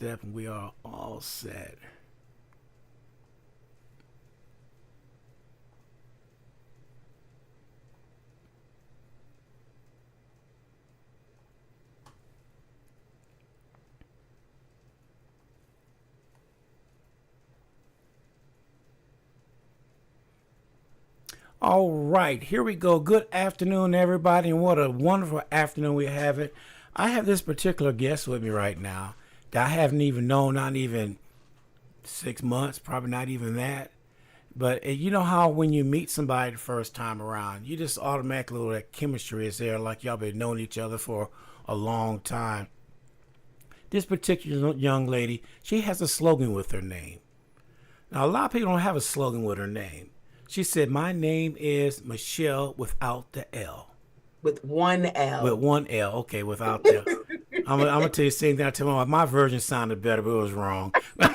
step, and we are all set. All right, here we go. Good afternoon, everybody, and what a wonderful afternoon we have it. I have this particular guest with me right now that I haven't even known, not even 6 months, probably not even that. But you know how when you meet somebody the first time around, you just automatically, that chemistry is there, like y'all been knowing each other for a long time. This particular young lady, she has a slogan with her name. Now, a lot of people don't have a slogan with her name. She said, "My name is Michelle without the L." With one With L. one L. Okay, without the L. I'm going to tell you the same thing I tell my version sounded better, but it was wrong. But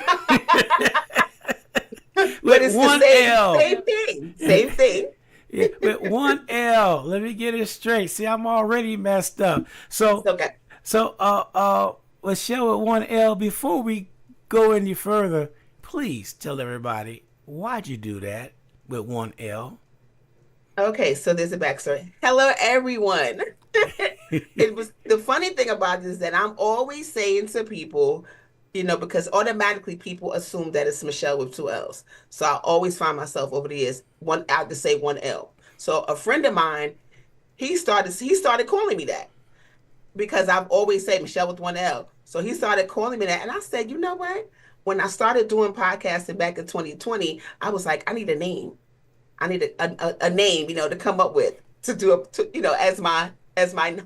With it's the one L. same thing. Same thing. Yeah, with one L. Let me get it straight. See, I'm already messed up. It's okay. Michelle with one L, before we go any further, please tell everybody, why'd you do that with one L? Okay, so there's a backstory. Hello, everyone. It was the funny thing about this is that I'm always saying to people, because automatically people assume that it's Michelle with two L's. So I always find myself over the years one out to say one L. So a friend of mine, he started calling me that because I've always said Michelle with one L. So he started calling me that, and I said, you know what? When I started doing podcasting back in 2020, I was like, I need a name. I need a name, to come up with to do as my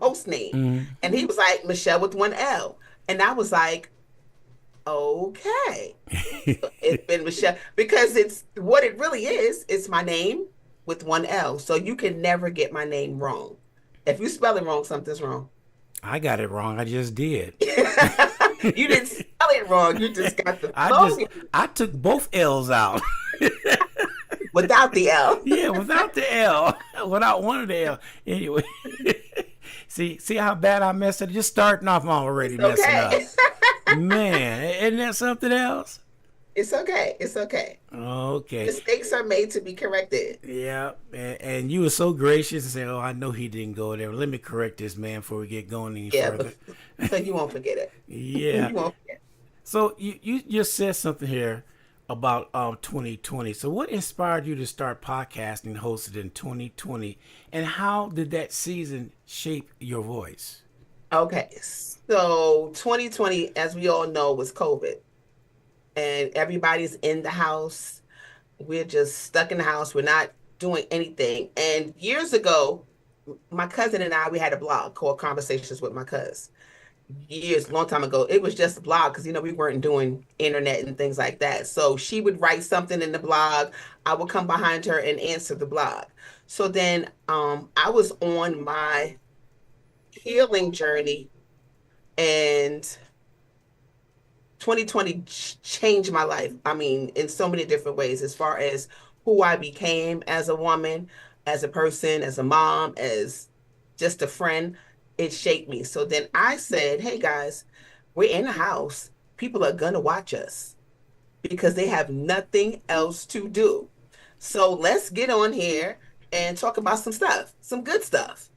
host name. Mm. And he was like, Michelle with one L. And I was like, okay. It's been Michelle because it's what it really is. It's my name with one L. So you can never get my name wrong. If you spell it wrong, something's wrong. I got it wrong. I just did. You didn't spell it wrong. You just got the I took both L's out. without the L. Yeah, without the L. Without one of the L. Anyway. See how bad I messed up? Just starting off, I'm already messing up. Man, isn't that something else? It's okay. It's okay. Okay. Mistakes are made to be corrected. Yeah, and you were so gracious and said, "Oh, I know he didn't go there. Let me correct this man before we get going any further." So you won't forget it. Yeah. You won't forget. So you just said something here about 2020. So what inspired you to start podcasting hosted in 2020, and how did that season shape your voice? Okay, so 2020, as we all know, was COVID, and everybody's in the house. We're just stuck in the house. We're not doing anything. And years ago, my cousin and I, we had a blog called Conversations with My Cuz. Years, long time ago, it was just a blog because we weren't doing internet and things like that. So she would write something in the blog. I would come behind her and answer the blog. So then I was on my healing journey, and 2020 changed my life. I mean, in so many different ways, as far as who I became as a woman, as a person, as a mom, as just a friend. It shaped me. So then I said, hey guys, we're in a house. People are going to watch us because they have nothing else to do. So let's get on here and talk about some stuff, some good stuff.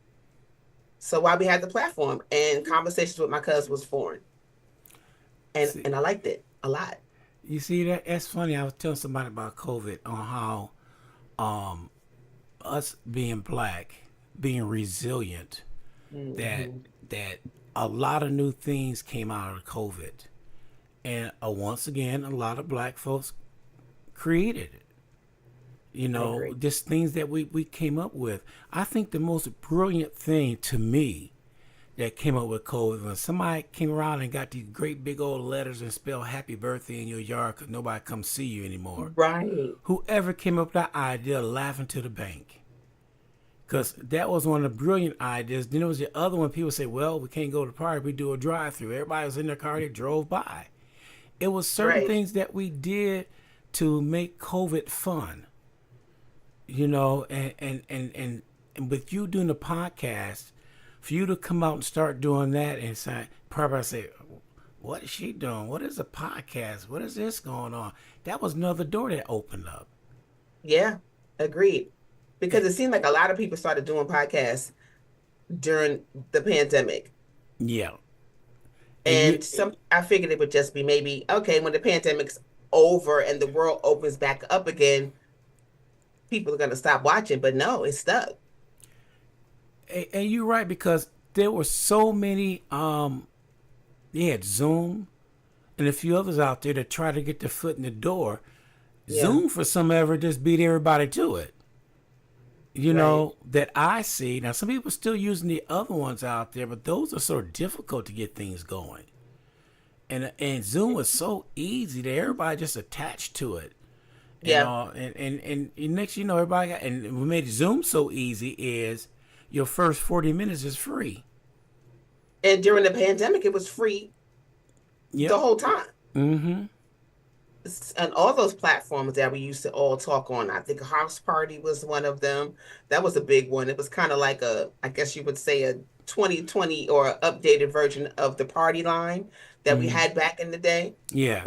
So while we had the platform, and Conversations with My Cuz was formed. And I liked it a lot. You see that's funny. I was telling somebody about COVID on how us being black, being resilient, Mm-hmm. that a lot of new things came out of COVID, and once again, a lot of black folks created it. Just things that we came up with. I think the most brilliant thing to me that came up with COVID when somebody came around and got these great big old letters and spelled happy birthday in your yard because nobody come see you anymore. Right. Whoever came up with that idea, laughing to the bank. Because that was one of the brilliant ideas. Then there was the other one. People say, well, we can't go to the park. We do a drive-through. Everybody was in their car. They drove by. It was certain things that we did to make COVID fun. And with you doing the podcast, for you to come out and start doing that and say, probably say, what is she doing? What is a podcast? What is this going on? That was another door that opened up. Yeah, agreed. And, Because it seemed like a lot of people started doing podcasts during the pandemic. yeah. And you And I figured it would just be maybe, okay, when the pandemic's over and the world opens back up again, people are going to stop watching. But no, it's stuck. and you're right because there were so many they had Zoom and a few others out there that try to get their foot in the door. Yeah, Zoom for some ever just beat everybody to it. You right. know, that I see. Now some people are still using the other ones out there, but those are sort of difficult to get things going. And Zoom was so easy that everybody just attached to it. And Yeah. all and next you know everybody got, and what made Zoom so easy is your first 40 minutes is free. And during the pandemic, it was free the Yep. whole time. Mm-hmm. And all those platforms that we used to all talk on. I think House Party was one of them. That was a big one. It was kind of like I guess you would say a 2020 or updated version of the party line that we Mm-hmm. had back in the day. Yes.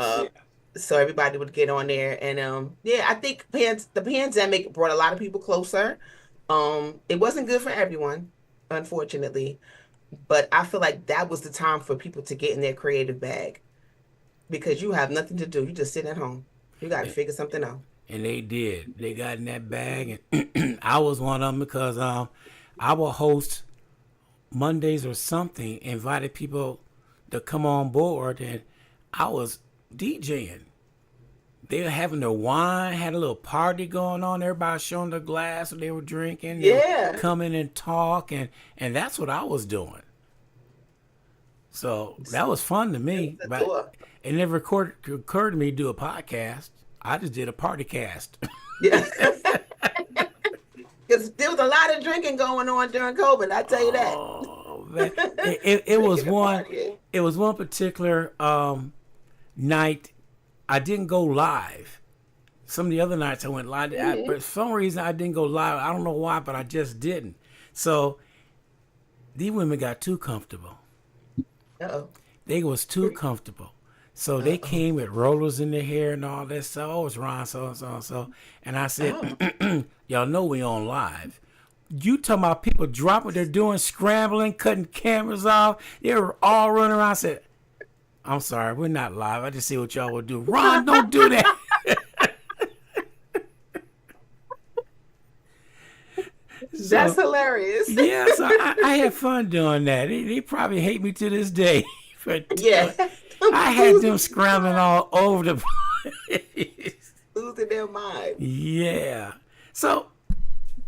So everybody would get on there. And yeah, I think the pandemic brought a lot of people closer. It wasn't good for everyone, unfortunately, but I feel like that was the time for people to get in their creative bag because you have nothing to do. You just sit at home. You got to And, figure something out. and they did. They got in that bag, and I was one of them because I will host Mondays or something, invited people to come on board, and I was DJing. They were having their wine, had a little party going on. Everybody showing their glass what they were drinking. They would Yeah. come in and talk, and that's what I was doing. So that was fun to me, The but door. it never occurred to me to do a podcast. I just did a party cast. Yeah. Because there was a lot of drinking going on during COVID. I tell you that. Oh man, it was Drinking and one. partying. It was one particular night. I didn't go live. Some of the other nights I went live, but for some reason I didn't go live. I don't know why, but I just didn't. So these women got too comfortable. Uh-oh. They was too comfortable. So they Uh-oh. came with rollers in their hair and all that stuff. Oh, it's Ron, so. And I said, Oh. y'all know we on live. You talking about people dropping what they're doing, scrambling, cutting cameras off. They were all running around. I said, I'm sorry, we're not live. I just see what y'all will do. Ron, don't do that. That's So, hilarious. yeah, so I had fun doing that. They probably hate me to this day. But Yeah. I had them scrambling all over the place. Losing their mind. Yeah. So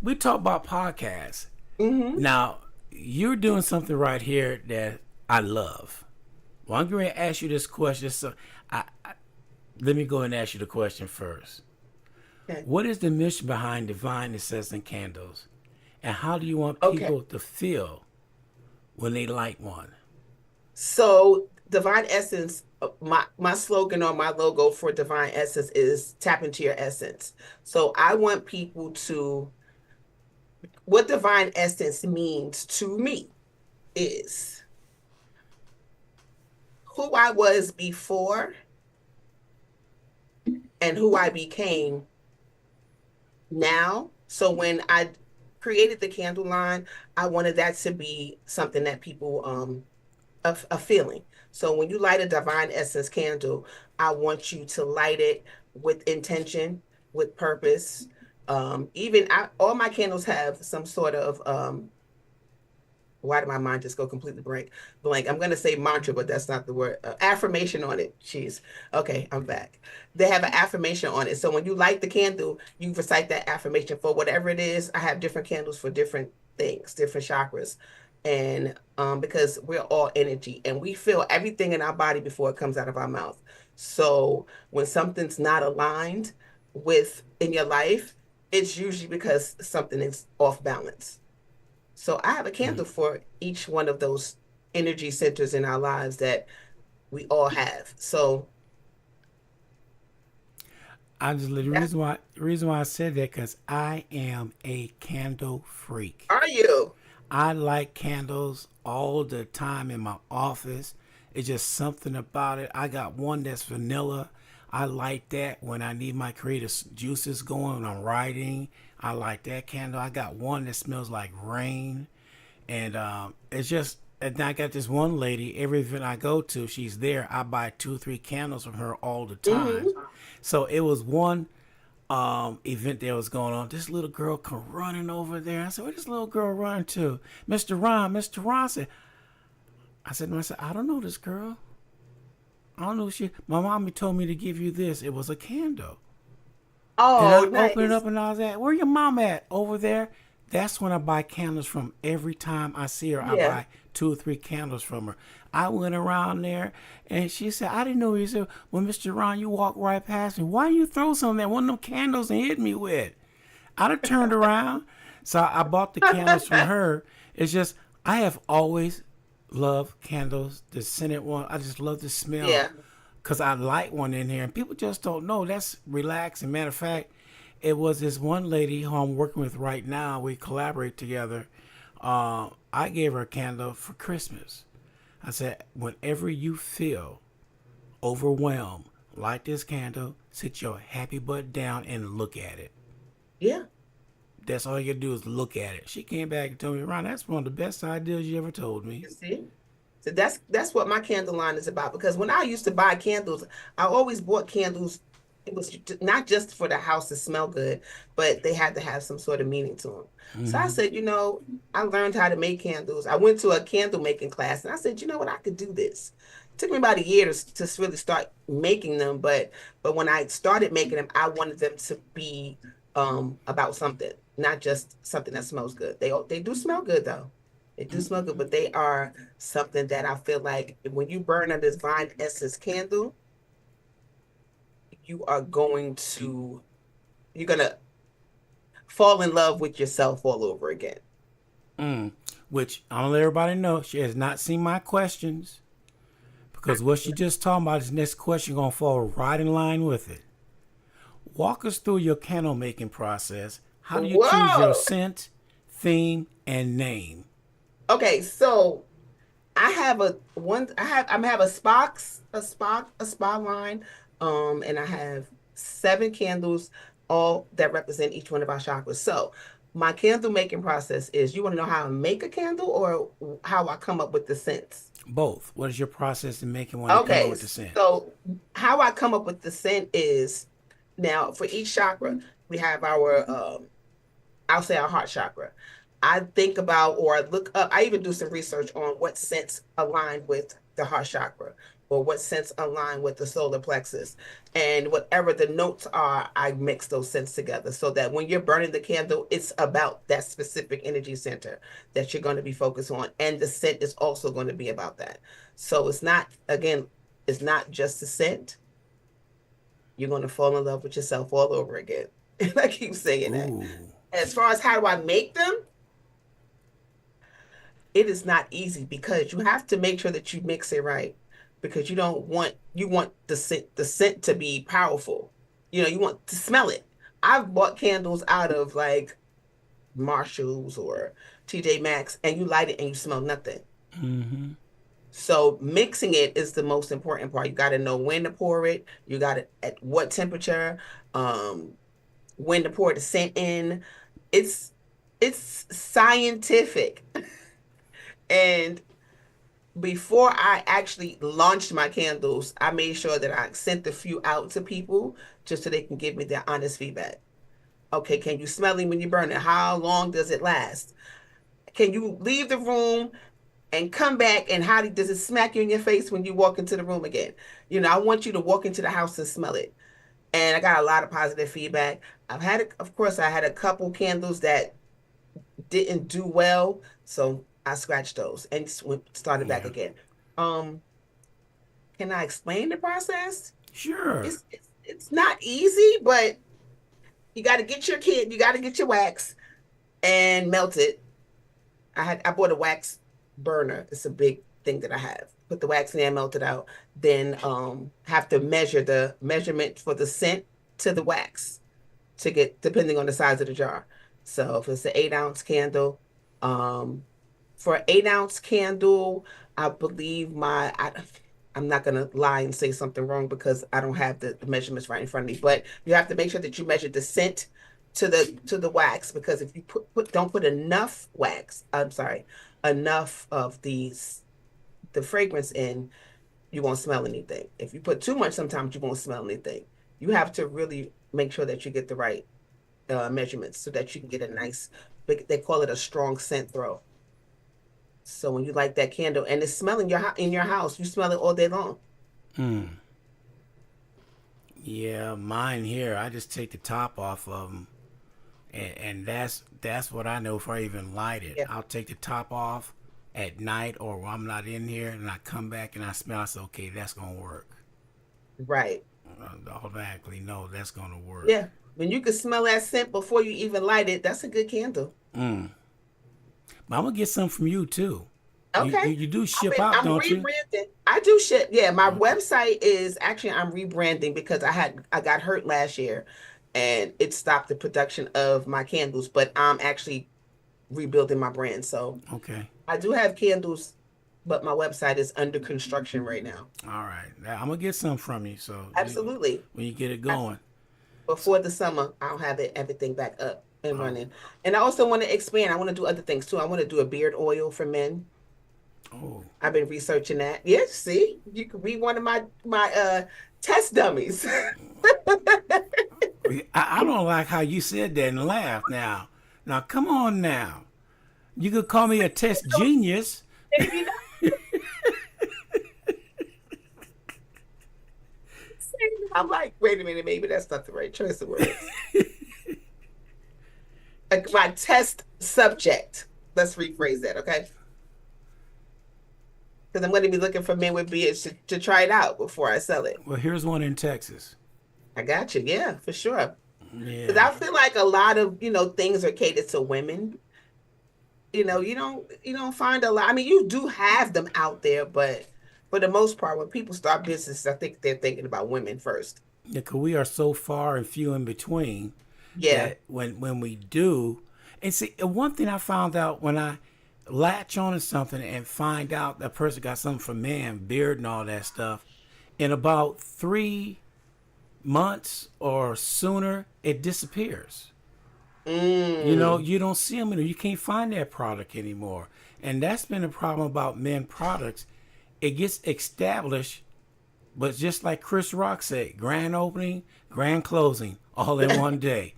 we talk about podcasts. Hmm. Now, you're doing something right here that I love. Well, I'm going to ask you this question. So let me go and ask you the question first. Okay. What is the mission behind Divine Essence and Candles? And how do you want Okay. people to feel when they light one? So Divine Essence, my slogan or my logo for Divine Essence is tap into your essence. So I want people to, what Divine Essence means to me is who I was before and who I became now. So when I created the candle line, I wanted that to be something that people a feeling. So when you light a Divine Essence candle, I want you to light it with intention, with purpose. Even all my candles have some sort of why did my mind just go completely blank? I'm going to say mantra, but that's not the word. Affirmation on it. Jeez. Okay, I'm back. They have an affirmation on it. So when you light the candle, you recite that affirmation for whatever it is. I have different candles for different things, different chakras. And because we're all energy and we feel everything in our body before it comes out of our mouth. So when something's not aligned with in your life, it's usually because something is off balance. So I have a candle for each one of those energy centers in our lives that we all have. So The that's, reason why I said that because I am a candle freak. are you? I light candles all the time in my office, It's just something about it. I got one that's vanilla. I like that when I need my creative juices going when I'm writing. I like that candle. I got one that smells like rain. And it's just, and I got this one lady, every event I go to, she's there. I buy 2 or 3 candles from her all the time. Hmm. So it was one event that was going on. This little girl come running over there. I said, where this little girl running to? Mr. Ron, Mr. Ron. I said to myself, I don't know this girl. I don't know she. My mommy told me to give you this. It was a candle. And Oh, I opened it nice. up and I was at, where your mom at? Over there. That's when I buy candles from. Every time I see her, I Yeah. buy 2 or 3 candles from her. I went around there and she said, I didn't know you said, well, Mr. Ron, you walked right past me. Why you throw some of that one of them candles and hit me with? I'd have turned around. So I bought the candles from her. It's just, I have always loved candles, the scented one. I just love the smell Yeah. because I light one in here, and people just don't know. That's relaxing. Matter of fact, it was this one lady who I'm working with right now. We collaborate together. I gave her a candle for Christmas. I said, whenever you feel overwhelmed, light this candle, sit your happy butt down, and look at it. Yeah. That's all you gotta do is look at it. She came back and told me, Ron, that's one of the best ideas you ever told me. You see? So that's what my candle line is about. Because when I used to buy candles, I always bought candles. It was not just for the house to smell good, but they had to have some sort of meaning to them. So I Mm-hmm. said, I learned how to make candles. I went to a candle making class, and I said, you know what, I could do this. It took me about a year to really start making them, but when I started making them, I wanted them to be about something, not just something that smells good. They do smell good though. They do smell good, but they are something that I feel like when you burn a divine essence candle, you are going to you're gonna fall in love with yourself all over again. Mm. Which I don't let everybody know she has not seen my questions because what she just talking about is next question gonna fall right in line with it. Walk us through your candle making process. How do you choose your Whoa. scent, theme, and name? Okay, so I have a spa line, and I have 7 candles, all that represent each one of our chakras. So my candle making process is, you want to know how I make a candle or how I come up with the scents? Both. What is your process in making one and coming up Okay, with the scent? so how I come up with the scent is, now for each chakra, we have I'll say our heart chakra. I think about, or I look up, I even do some research on what scents align with the heart chakra or what scents align with the solar plexus. And whatever the notes are, I mix those scents together so that when you're burning the candle, it's about that specific energy center that you're going to be focused on. And the scent is also going to be about that. So it's not, again, it's not just the scent. You're going to fall in love with yourself all over again. And I keep saying that. Ooh. As far as how do I make them, it is not easy because you have to make sure that you mix it right, because you want the scent to be powerful. You want to smell it. I've bought candles out of like Marshalls or TJ Maxx, and you light it and you smell nothing. Mm-hmm. So mixing it is the most important part. You got to know when to pour it. You got to at what temperature, um, when to pour the scent in. It's it's scientific. And before I actually launched my candles, I made sure that I sent a few out to people just so they can give me their honest feedback. Okay, can you smell it when you burn it? How long does it last? Can you leave the room and come back, and does it smack you in your face when you walk into the room again? I want you to walk into the house and smell it. And I got a lot of positive feedback. Of course, I had a couple candles that didn't do well, so I scratched those and started back Yeah. again. Um, can I explain the process? Sure. It's not easy, but you got to get your wax and melt it. I bought a wax burner. It's a big thing that I have. Put the wax in there, melt it out. Then have to measure the measurement for the scent to the wax to get, depending on the size of the jar. So if it's an 8-ounce candle, um, for an 8-ounce candle, I believe I'm not gonna lie and say something wrong because I don't have the measurements right in front of me. But you have to make sure that you measure the scent to the wax, because if you don't put enough wax, I'm sorry, enough of the fragrance in, you won't smell anything. If you put too much, sometimes you won't smell anything. You have to really make sure that you get the right measurements so that you can get a nice, they call it a strong scent throw. So when you light that candle and it's smelling in your house, you smell it all day long. Hmm. Yeah, mine here. I just take the top off of them, and that's what I know before I even light it. Yeah, I'll take the top off at night or when I'm not in here, and I come back and I smell. I say, okay, that's gonna work. right. Automatically know that's gonna work. Yeah. When you can smell that scent before you even light it, that's a good candle. Mm. But I'm gonna get some from you too. Okay. You do ship out, I'm don't you? rebranding. I do shit. Yeah, my Okay. website is actually, I'm rebranding because I got hurt last year and it stopped the production of my candles, but I'm actually rebuilding my brand. So Okay. I do have candles, but my website is under construction right now. All right. Now, I'm gonna get some from you. So Absolutely. when you get it I- going. Before the summer, I'll have everything back up and Oh. running. And I also want to expand. I want to do other things too. I want to do a beard oil for men. Oh. I've been researching that. Yes, see, you could be one of my test dummies. I don't like how you said that and laughed. Now come on now. You could call me a test genius. Maybe not. I'm like, wait a minute, maybe that's not the right choice of words. Like my test subject. Let's rephrase that, okay? Because I'm going to be looking for men with beards to try it out before I sell it. Well, here's one in Texas. I got you. Yeah, for sure. Because Yeah. I feel like a lot of, things are catered to women. You don't find a lot. I mean, you do have them out there, but for the most part, when people start business, I think they're thinking about women first. Yeah, 'cause we are so far and few in between Yeah. that when we do, and see, one thing I found out when I latch on to something and find out that person got something for man, beard and all that stuff, in about 3 months or sooner, it disappears. Mm. You don't see them anymore. You can't find that product anymore. And that's been a problem about men products. It gets established, but just like Chris Rock said, grand opening, grand closing, all in one day.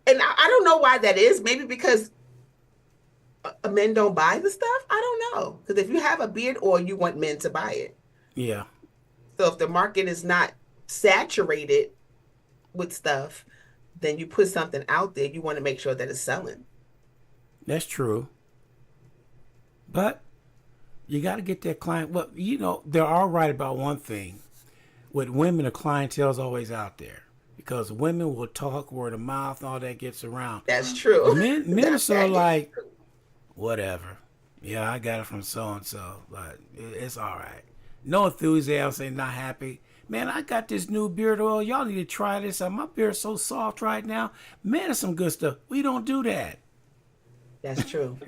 And I don't know why that is. Maybe because men don't buy the stuff. I don't know. Because if you have a beard oil, you want men to buy it. Yeah, So if the market is not saturated with stuff, then you put something out there, you want to make sure that it's selling. that's true. But you got to get that client. Well, they're all right about one thing. With women, the clientele's always out there because women will talk word of mouth, and all that gets around. That's true. Men are That sort of that is like, true. whatever. Yeah, I got it from so and so, but it's all right. No enthusiasm, say not happy. Man, I got this new beard oil. Y'all need to try this out. My beard's so soft right now. Man, it's some good stuff. We don't do that. That's true.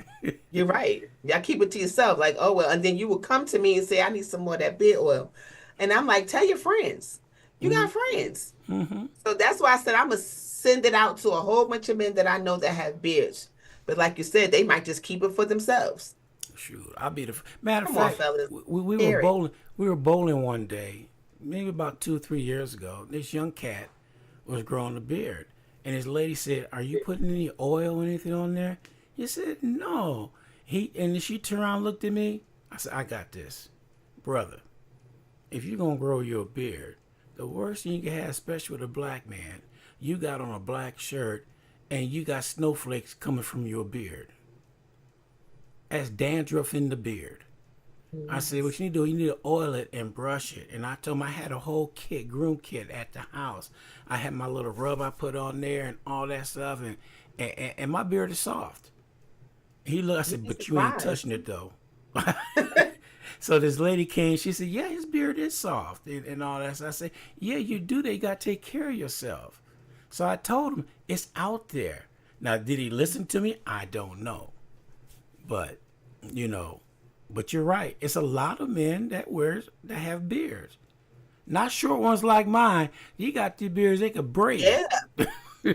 You're right. Y'all keep it to yourself. Like, oh well, and then you will come to me and say, I need some more of that beard oil. And I'm like, tell your friends. You got friends. Mm-hmm. So that's why I said I'm gonna send it out to a whole bunch of men that I know that have beards. But like you said, they might just keep it for themselves. Shoot, I'll be the matter of Come on, fact. fellas. We were Share it. bowling. We were bowling one day, maybe about 2 or 3 years ago. This young cat was growing a beard, and his lady said, "Are you putting any oil or anything on there?" He said, "No." And then she turned around, and looked at me. I said, "I got this, brother. If you're gonna grow your beard, the worst thing you can have, especially with a black man, you got on a black shirt, and you got snowflakes coming from your beard. That's dandruff in the beard." I said, what you need to do, you need to oil it and brush it. And I told him I had a whole groom kit at the house. I had my little rub I put on there and all that stuff, and my beard is soft. He looked, I You'd said, be but you ain't surprised. touching it though. So this lady came, she said, yeah, his beard is soft and all that. So I said, yeah, you do that. You got to take care of yourself. So I told him, it's out there. Now, did he listen to me? I don't know. But, you know, But you're right. It's a lot of men that have beards. Not short ones like mine. You got these beards they could braid. Yeah.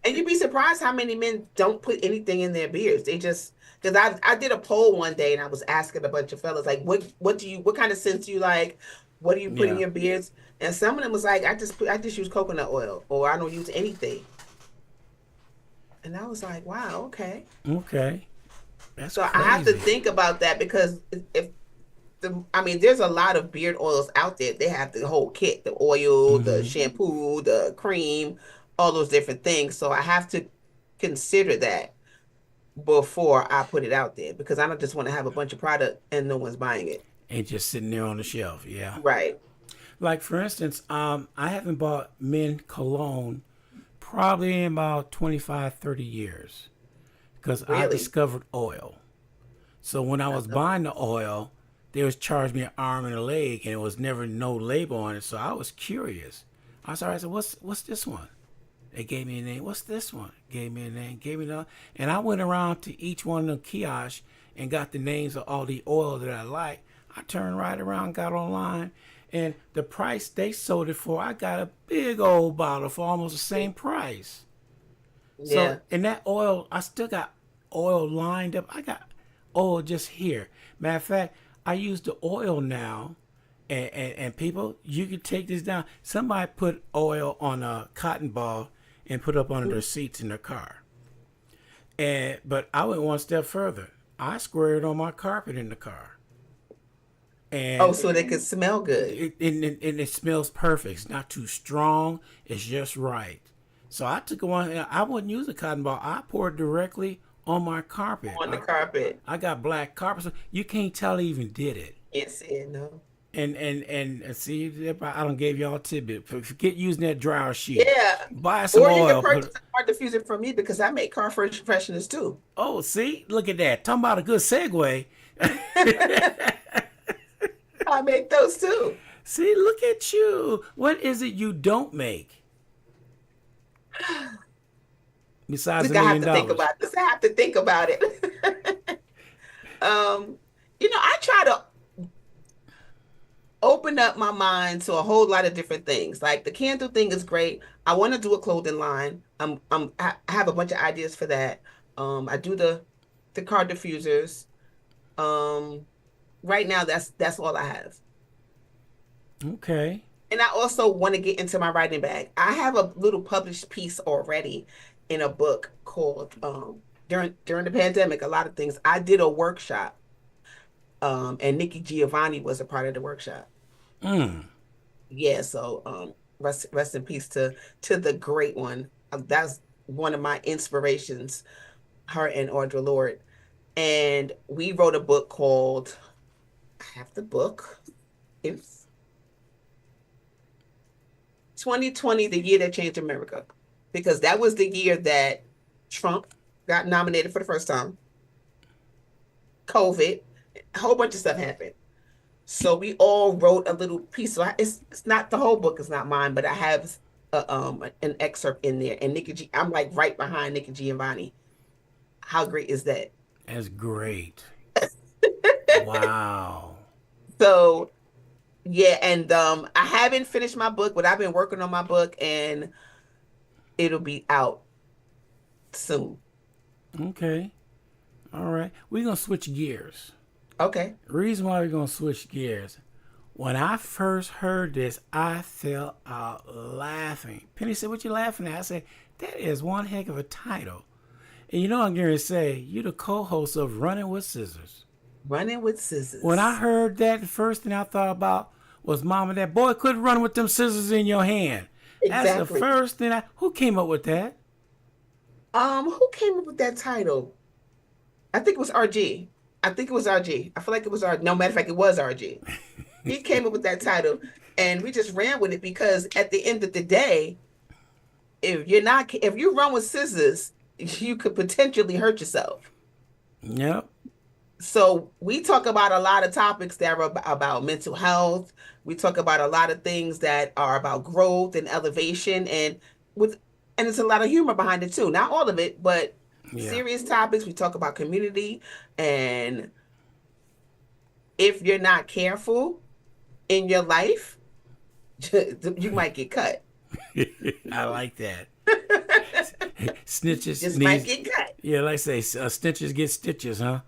And you'd be surprised how many men don't put anything in their beards. They just because I did a poll one day and I was asking a bunch of fellas like what kind of scents do you like? What do you put in Yeah. your beards? And some of them was like I just use coconut oil or I don't use anything. And I was like, wow, okay. Okay. That's So I have to crazy. think about that because if I mean, there's a lot of beard oils out there. They have the whole kit, the oil, the Hmm. shampoo, the cream, all those different things. So I have to consider that before I put it out there because I don't just want to have a bunch of product and no one's buying it. And just sitting there on the shelf. Yeah. Right. Like for instance, I haven't bought men cologne probably in about 25, 30 years because I Really. discovered oil. So when I I was love it. buying the oil, they was charging me an arm and a leg, and it was never no label on it. So I was curious. I said, what's this one? They gave me a name. What's this one? Gave me a name. Gave me the. And I went around to each one of the kiosks and got the names of all the oil that I like. I turned right around, got online, and the price they sold it for, I got a big old bottle for almost the same price. So, Yeah. and that oil, I still got oil lined up. I got oil just here. Matter of fact, I use the oil now, and people, you can take this down. Somebody put oil on a cotton ball and put up under their seats in their car. And but I went one step further. I squared it on my carpet in the car, Oh, and so they could smell good. it smells perfect. It's not too strong. It's just right. So I took one. I wouldn't use a cotton ball. I poured directly on my carpet. On the carpet. I got black carpet, so you can't tell I even did it. Can't see it, no. And see, I don't gave y'all a tidbit. Forget using that dryer sheet. Yeah. Buy some Or you can oil. purchase Put a car diffuser from me because I make car fresheners too. oh, see, look at that. Talking about a good segue. I make those too. See, look at you. What is it you don't make besides Look, a I have million to think dollars? about this. I have to think about it. Um, I try to open up my mind to a whole lot of different things. Like the candle thing is great. I want to do a clothing line. I have a bunch of ideas for that. I do the car diffusers. Um, right now that's all I have. Okay. And I also want to get into my writing bag. I have a little published piece already in a book called during the pandemic, a lot of things. I did a workshop, and Nikki Giovanni was a part of the workshop. Mm. Yeah, so rest in peace to the great one. That's one of my inspirations, her and Audre Lorde. And we wrote a book called I have the book. It's 2020, the year that changed America. Because that was the year that Trump got nominated for the first time, COVID, a whole bunch of stuff happened. So we all wrote a little piece. So it's not the whole book is not mine, but I have an excerpt in there. And I'm like right behind Nikki Giovanni. How great is that? That's great. Wow. So yeah, and I haven't finished my book, but I've been working on my book and it'll be out soon. Okay. All right. We're gonna switch gears. Okay. Reason why we're gonna switch gears. When I first heard this, I fell out laughing. Penny said, "What you laughing at?" I said, "That is one heck of a title." And you know I'm going to say, you're the co-host of Running with Scissors. Running with When I scissors. heard that, the first thing I thought about was Mom and Dad. Boy, quit running with them scissors in your hand. That's the Exactly. first thing I. Who came up with that? Who came up with that title? I think it was RG. I think it was RG. I feel like it was RG. No matter of fact, it was RG. He came up with that title, and we just ran with it because at the end of the day, if you run with scissors, you could potentially hurt yourself. Yep. So we talk about a lot of topics that are about mental health. We talk about a lot of things that are about growth and elevation, with and there's a lot of humor behind it too. Not all of it, but Yeah. serious topics. We talk about community and if you're not careful in your life, you might get cut. I like that. Snitches Just might needs. get cut. Yeah, like I say, snitches get stitches, huh?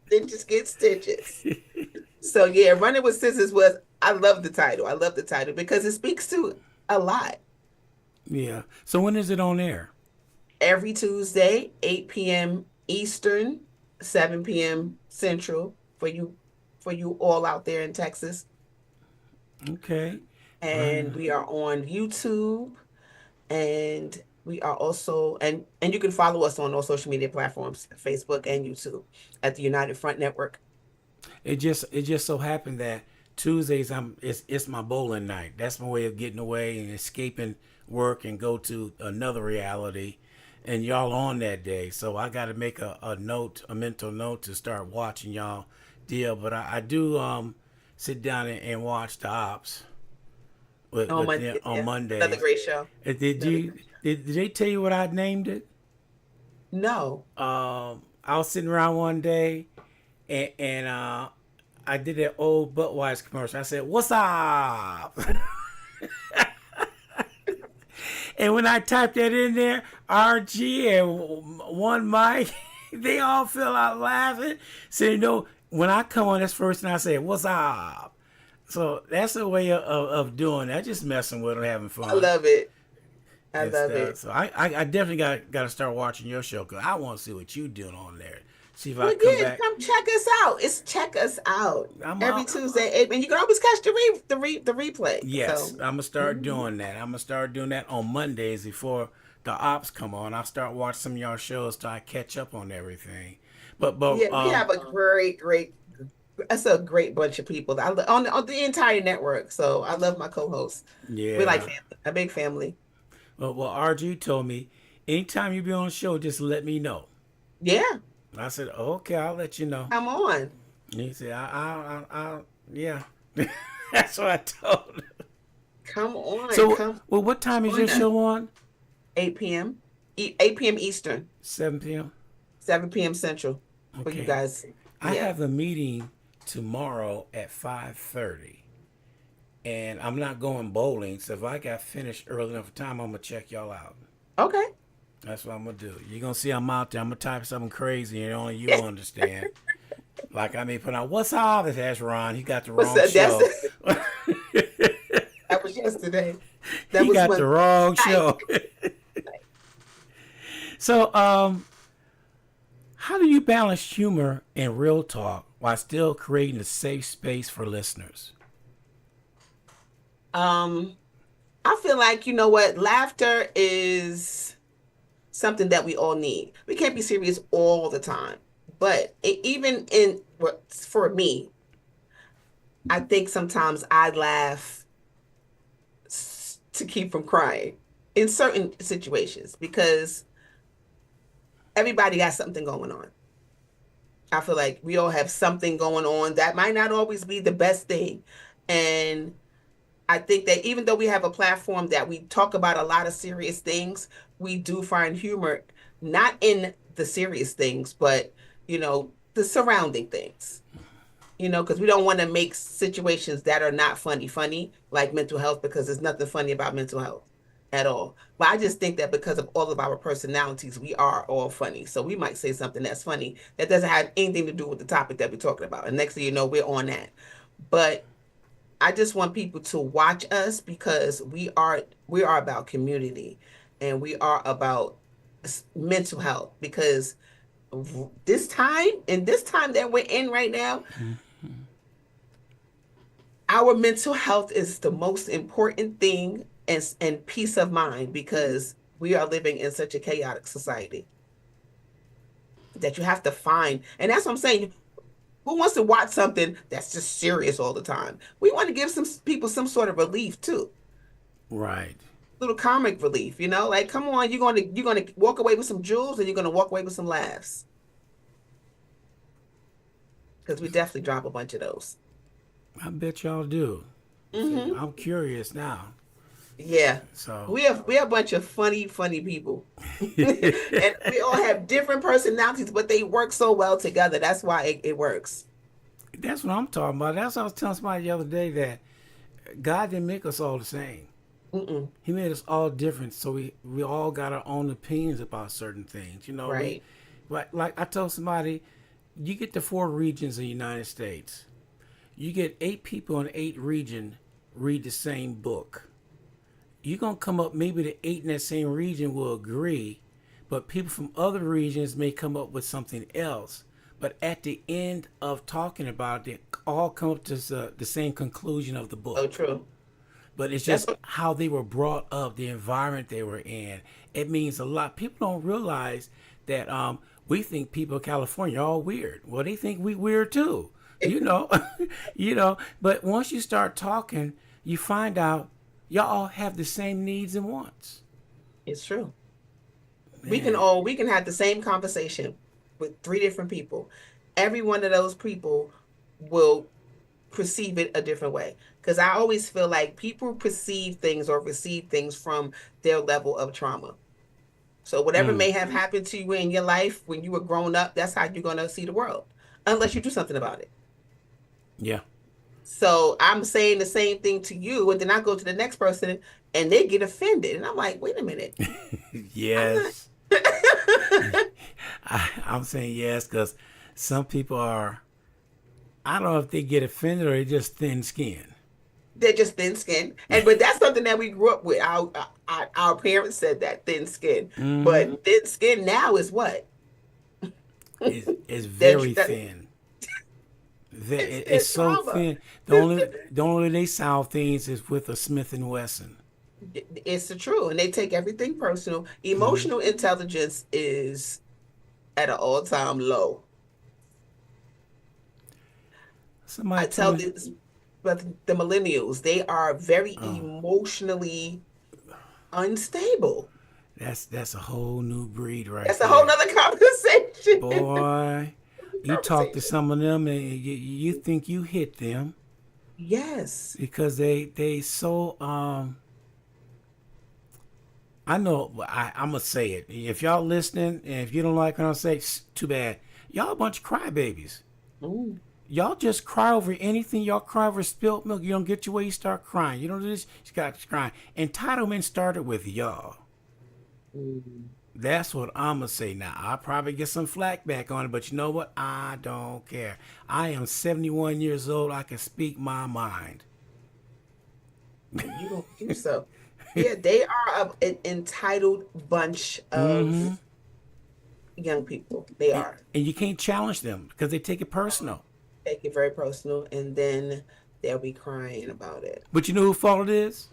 Stitches get stitches. So yeah, Running with Scissors was, I love the title. I love the title because it speaks to a lot. Yeah. So when is it on air? Every Tuesday, 8 p.m. Eastern, 7 p.m. Central for you all out there in Texas. Okay. And Run. we are on YouTube, and we are also, and you can follow us on all social media platforms, Facebook and YouTube at the United Front Network. It just so happened that Tuesdays it's my bowling night. That's my way of getting away and escaping work and go to another reality. And y'all on that day, so I got to make a note, a mental note to start watching y'all deal. But I do sit down and watch the ops Oh with my, them on yeah, another Mondays. great show. Did Another you great show. did they tell you what I named it? No. I was sitting around one day and I did that old Budweiser commercial. I said, "What's up?" And when I typed that in there, RG and one Mike, they all fell out laughing. So when I come on, that's first thing I say, "What's up?" So that's a way of doing that. Just messing with them, having I fun love it. I and love stuff. it. So I definitely got to start watching your show because I want to see what you doing on there. See if I Well, come yeah, back. come check us out. It's check us out I'm every out. Tuesday, 8, and you can always catch the replay. Yes, So, I'm gonna start mhm. doing that. I'm gonna start doing that on Mondays before the ops come on. I'll start watching some of y'all shows till I catch up on everything. But Yeah, we have a great. That's a great bunch of people on the entire network. So I love my co-hosts. We're like yeah. family, a big family. Well, RG told me anytime you be on the show, just let me know. Yeah, I said okay, I'll let you know. come on, And he said yeah. That's what I told him. come on, So come well, what time is your join us. show on? 8 p.m. 8 p.m. Eastern, 7 p.m. 7 p.m. Central for you Okay. guys. I Yeah. have a meeting tomorrow at 5:30. And I'm not going bowling. So if I got finished early enough time, I'm gonna check y'all out. Okay. That's what I'm gonna do. You're gonna see I'm out there. I'm gonna type something crazy and only you understand. Like I may put out, "What's up?" That's Ron. He got the What's wrong that? That's show. that was yesterday. That He was got the Monday wrong night. show. So how do you balance humor and real talk while still creating a safe space for listeners? Um, I feel like, you know what, laughter is something that we all need. We can't be serious all the time, but even in for me, I think sometimes I laugh to keep from crying in certain situations because everybody got something going on. I feel like we all have something going on that might not always be the best thing. And I think that even though we have a platform that we talk about a lot of serious things, we do find humor not in the serious things, but the surrounding things. Because we don't want to make situations that are not funny, like mental health, because there's nothing funny about mental health at all. But I just think that because of all of our personalities, we are all funny. So we might say something that's funny that doesn't have anything to do with the topic that we're talking about. And next thing you know, we're on that. But I just want people to watch us because we are about community and we are about mental health because this time that we're in right now, our mental health is the most important thing and peace of mind because we are living in such a chaotic society that you have to find. And that's what I'm saying. Who wants to watch something that's just serious all the time? We want to give some people some sort of relief too. Right. Little comic relief, like come on, you're gonna walk away with some jewels and you're gonna walk away with some laughs. Because we definitely drop a bunch of those. I bet y'all do. See, Hmm. I'm curious now. Yeah. So We are a bunch of funny people. And we all have different personalities, but they work so well together. That's why it works. that's what I'm talking about. That's what I was telling somebody the other day, that God didn't make us all the same. Mm-mm. He made us all different, so we all got our own opinions about certain things. Right. Like I told somebody, you get the 4 regions of the United States. You get 8 people in 8 region read the same book. You're gonna come up, maybe the 8 in that same region will agree, but people from other regions may come up with something else. But at the end of talking about it, they all come up to the same conclusion of the So book. true. But it's That's just how they were brought up, the environment they were in. It means a lot. People don't realize that we think people in California are all weird. Well, they think we weird too. You know, you know. But once you start talking, you find out y'all all have the same needs and wants. it's true. Man, We can have the same conversation with 3 different people. Every one of those people will perceive it a different way. Because I always feel like people perceive things or receive things from their level of trauma. So whatever mm, may have happened to you in your life when you were growing up, that's how you're gonna see the world, unless you do something about it. yeah, So I'm saying the same thing to you, and then I go to the next person and they get offended. And I'm like, wait a minute. I'm not. yes. I'm saying yes because some people are. I don't know if they get offended or they just thin skinned. They're just thin skinned, and but that's something that we grew up with. Our parents said that thin skin, Mm-hmm. but thin skin now is what? Is That very that thin. It's it's so trauma. thin. The only way they solve things is with a Smith and Wesson. It's the truth, and they take everything personal. Mm-hmm. Emotional intelligence is at an all-time low. Somebody I told tell me, this, but the millennials, they are very oh, emotionally unstable. that's a whole new breed right That's a whole there, nother conversation. boy. You talk to Conversation. some of them and you think you hit them Yes. because they so I know I'm gonna say it. If y'all listening and if you don't like what I say, too bad. Y'all a bunch of crybabies. Mm. Y'all just cry over anything. Y'all cry over spilt milk. You don't get your way, you start crying. You don't do this, you start crying. Entitlement started with y'all. Mm. That's what I'm going to say now. I'll probably get some flack back on it, but you know what? I don't care. I am 71 years old. I can speak my mind. And you don't do so. Yeah, they are an entitled bunch Mm-hmm. of young people. They And, are. and you can't challenge them because they take it personal. Take it very personal, and then they'll be crying about it. But you know who fault it is?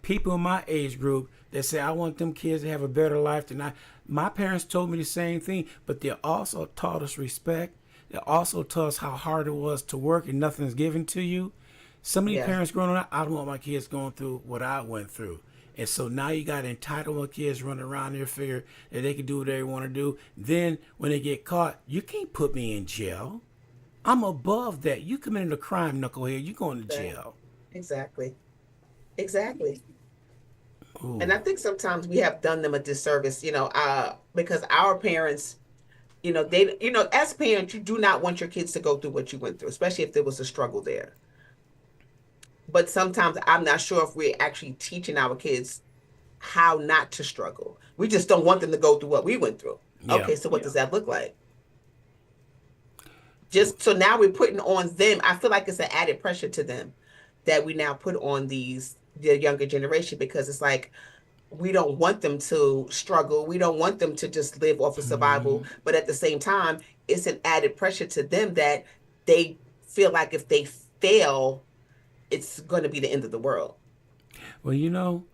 People in my age group that say, I want them kids to have a better life than I. My parents told me the same thing, but they also taught us respect. They also taught us how hard it was to work and nothing's given to you. Some of these Yeah. parents growing up, I don't want my kids going through what I went through. And so now you got entitlement kids running around there figure that they can do whatever they want to do. Then when they get caught, you can't put me in jail. I'm above that. You committed a crime, knucklehead. You going to Right. jail. Exactly. Exactly. Ooh, And I think sometimes we have done them a disservice, because our parents, as parents, you do not want your kids to go through what you went through, especially if there was a struggle there. But sometimes I'm not sure if we're actually teaching our kids how not to struggle. We just don't want them to go through what we went through. yeah. Okay, so what does that look like? Just so now we're putting on them. I feel like it's an added pressure to them that we now put on the younger generation because it's like we don't want them to struggle. We don't want them to just live off of survival. Mm. But at the same time, it's an added pressure to them that they feel like if they fail, it's going to be the end of the world. Well,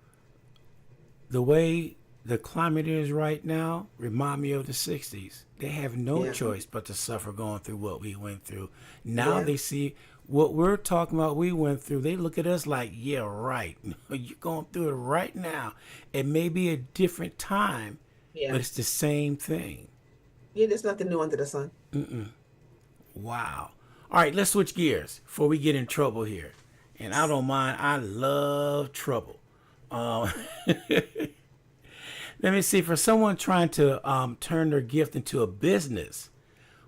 the way the climate is right now remind me of the 60s. They have no Yeah. choice but to suffer going through what we went through. Now Yeah. they see what we're talking about we went through. They look at us like, yeah, right. You're going through it right now. It may be a different time, but Yeah. it's the same thing. Yeah. There's nothing new under the sun. Wow. All right, let's switch gears before we get in trouble here. and I don't mind. I love trouble. Um, let me see. For someone trying to turn their gift into a business,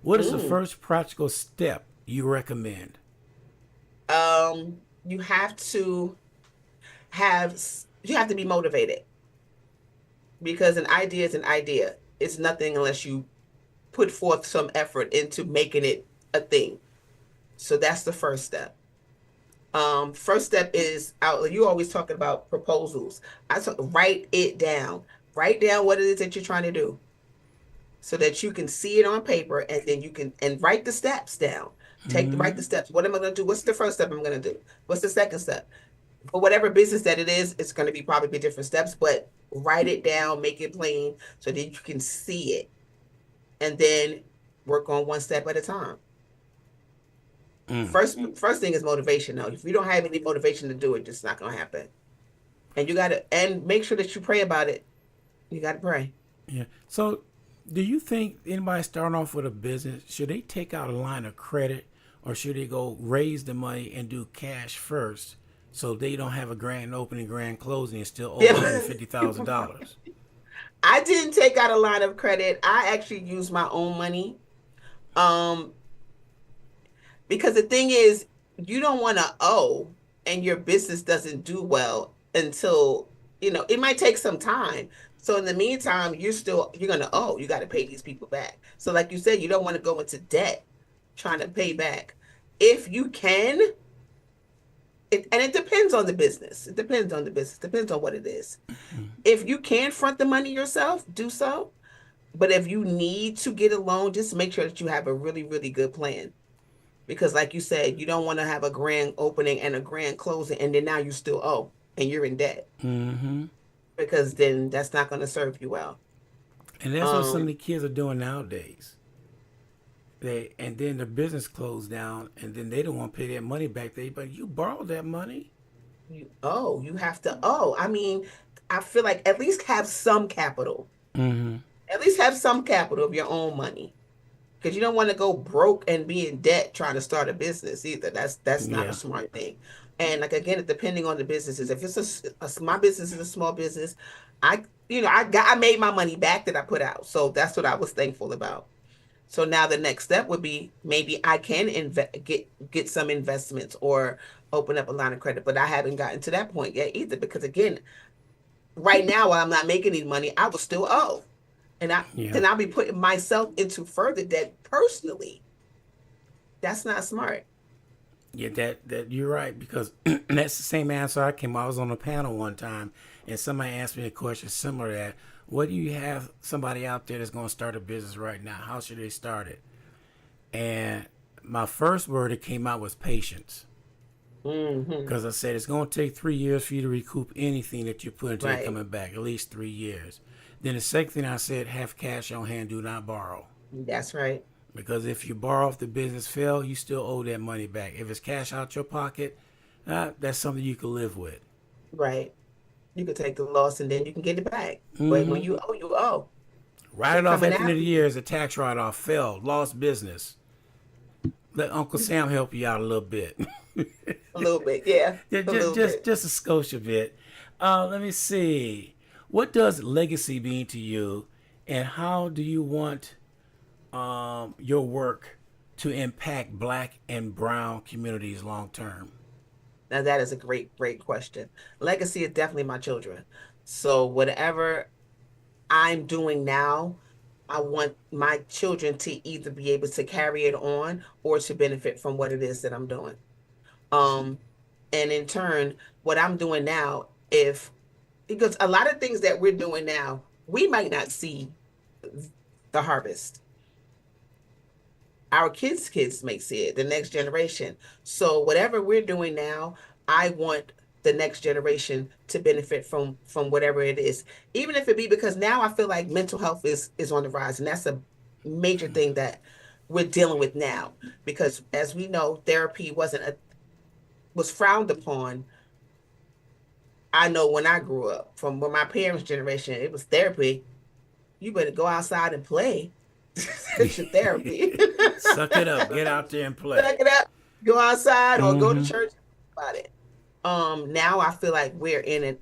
what is the Mm. first practical step you recommend? You have to you have to be motivated because an idea is an idea. It's nothing unless you put forth some effort into making it a thing. So that's the first step. First step is out. You always talking about proposals. Write it down. Write down what it is that you're trying to do so that you can see it on paper and then you can and write the steps down. Write the steps. What am I going to do? What's the first step I'm going to do? What's the second step? For whatever business that it is, it's going to be probably different steps, but write it down, make it plain so that you can see it and then work on one step at a time. Mm. First thing is motivation though. If you don't have any motivation to do it, it's not going to happen. And you got to and make sure that you pray about it. You got to pray. Yeah. So, do you think anybody starting off with a business should they take out a line of credit, or should they go raise the money and do cash first, so they don't have a grand opening, grand closing, and still owe $150,000? I didn't take out a line of credit. I actually used my own money. Um, because the thing is, you don't want to owe and your business doesn't do well until, it might take some time. So in the meantime, you're gonna owe. You got to pay these people back. So like you said, you don't want to go into debt trying to pay back. If you can, and it depends on the business. It depends on the business. Depends on what it is. If you can front the money yourself, do so. But if you need to get a loan, just make sure that you have a really, really good plan. Because like you said, you don't want to have a grand opening and a grand closing, and then now you still owe and you're in debt. Mm-hmm. Because then that's not going to serve you well. And that's what some of Um, the kids are doing nowadays. And then the business closed down, and then they don't want to pay their money back. But you borrowed that money. you have to owe. I mean, I feel like at least have some capital. Mm-hmm. At least have some capital of your own money. Because you don't want to go broke and be in debt trying to start a business either. That's not a Yeah. smart thing. And like again, depending on the businesses, if it's my business is a small business, I I made my money back that I put out, so that's what I was thankful about. So now the next step would be maybe I can get some investments or open up a line of credit, but I haven't gotten to that point yet either because again, right now while I'm not making any money, I will still owe. And Yeah. then I'll be putting myself into further debt personally. That's not smart. Yeah, that you're right, because that's the same answer I came. I was on a panel one time, and somebody asked me a question similar to that. What do you have somebody out there that's going to start a business right now? How should they start it? And my first word that came out was patience, Hmm. because I said it's going to take 3 years for you to recoup anything that you put into it Right. coming back. At least 3 years. Then the second thing I said, have cash on hand. Do not borrow. That's right. Because if you borrow, if the business fail, you still owe that money back. If it's cash out your pocket, that's something you can live with. Right. You can take the loss and then you can get it back. But when Mm-hmm. you owe, you owe. Write They're it off coming at the end of the after year as a tax write-off. Failed, lost business. Let Uncle you Sam help you out a little bit. a little bit. Yeah, just, a just, little just, bit. just a scotia bit. Let me see. What does legacy mean to you, and how do you want your work to impact Black and Brown communities long term? Now that is a great, great question. Legacy is definitely my children. So whatever I'm doing now, I want my children to either be able to carry it on or to benefit from what it is that I'm doing. Um, and in turn, what I'm doing now, if because a lot of things that we're doing now, we might not see the harvest. Our kids may see it, the next generation. So whatever we're doing now, I want the next generation to benefit from whatever it is. Even if it be because now I feel like mental health is on the rise, and that's a major thing that we're dealing with now. Because as we know, therapy was frowned upon. I know when I grew up, from when my parents' generation, it was therapy. You better go outside and play. It's your therapy. Suck it up. Get out there and Suck play. it up, go outside or go to Mm-hmm. church about it. Now I feel like we're in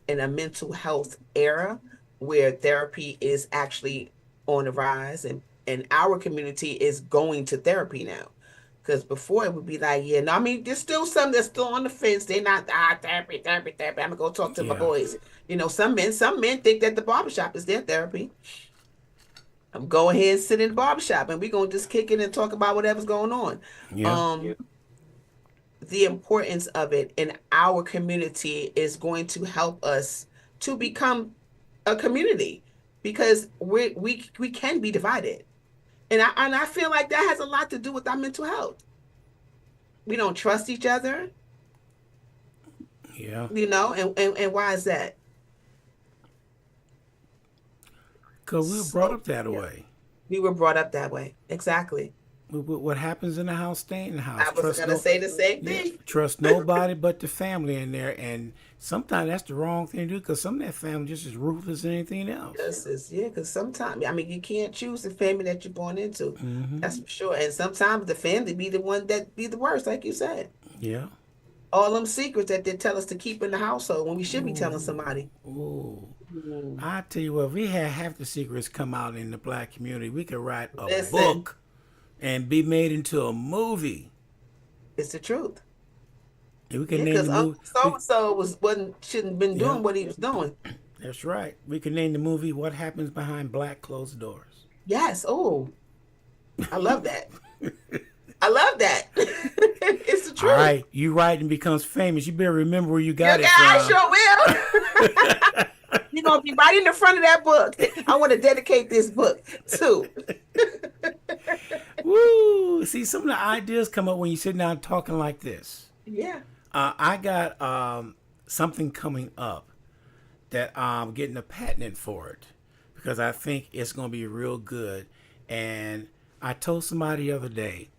a mental health era where therapy is actually on the rise, and our community is going to therapy now. Because before it would be like, yeah, no, I mean, there's still some that's still on the fence. They're not therapy, therapy, therapy. I'm gonna go talk to my Yeah. boys. Some men think that the barbershop is their therapy. I'm go ahead and sit in the barbershop and we're gonna just kick it and talk about whatever's going on. Yeah. Um, the importance of it in our community is going to help us to become a community because we can be divided. And I feel like that has a lot to do with our mental health. We don't trust each other, Yeah. and why is that? Because we were brought So up that yeah, way. we were brought up that way. Exactly. What happens in the house, stay in the house. I was Trust gonna no, say the same yeah, thing. trust nobody but the family in there. And sometimes that's the wrong thing to do because some of that family just as ruthless as anything else. Because sometimes, I mean, you can't choose the family that you're born into. Hmm. That's for sure. And sometimes the family be the one that be the worst, like you said. Yeah. All them secrets that they tell us to keep in the household when we should be telling Ooh. somebody. Ooh. Mm. I tell you what, if we had half the secrets come out in the black community, we could write a Listen, book and be made into a movie. it's the truth. And we could Yeah, name because the Uncle movie. so and so wasn't shouldn't been Yeah, doing what he was doing. that's right. We could name the movie "What Happens Behind Black Closed Doors." Yes. Oh, I love that. I love that. It's the All truth. right, you write and becomes famous. You better remember where you You got it guys from. sure will. You're gonna be right in the front of that book. I want to dedicate this book to. Woo! See, some of the ideas come up when you sit down talking like this. Yeah. I got something coming up that I'm getting a patent for it because I think it's going to be real good. And I told somebody the other day,